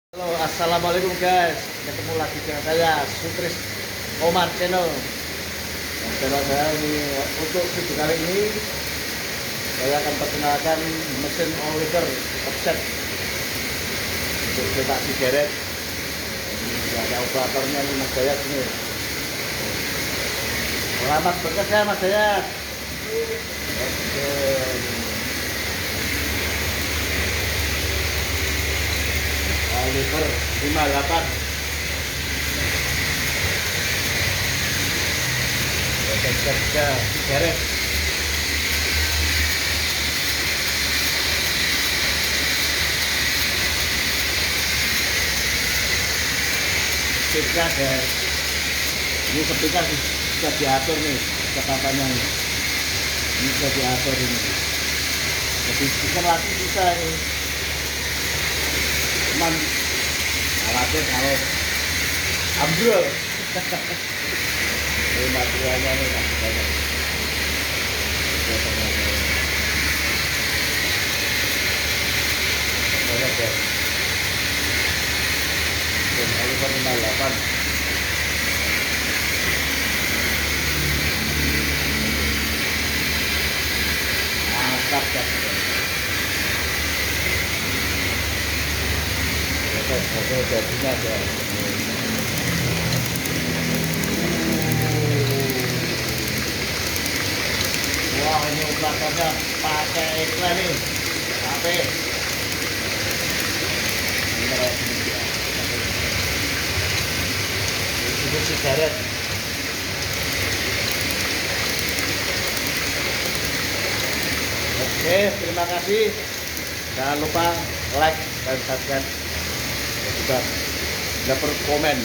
Halo, assalamualaikum guys. Ketemu lagi dengan saya Sutris Omar Channel. Dan channel saya ini untuk video kali ini saya akan perkenalkan mesin Oliver offset untuk cetak sigaret. Ini ada operatornya nih Mas Dayat ini. Selamat bekerja Mas Dayat. Oke. Oliver 58 kerja sigaret. Speaker guys, ini speaker bisa diatur nih kecepatannya ini bisa diatur ini, jadi speaker lagi bisa ini, cuman khawatir kalau ambrol. Ini materialnya nih masih banyak. Banyak ya. Dan Oliver 58. Mantap ya. Oke, jadinya ada. Wah, ini operatornya pakai iklan nih. HP. Ini sigaret. Oke, terima kasih. Jangan lupa like dan subscribe. Dan juga dapat komen.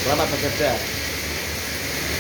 Selamat bekerja.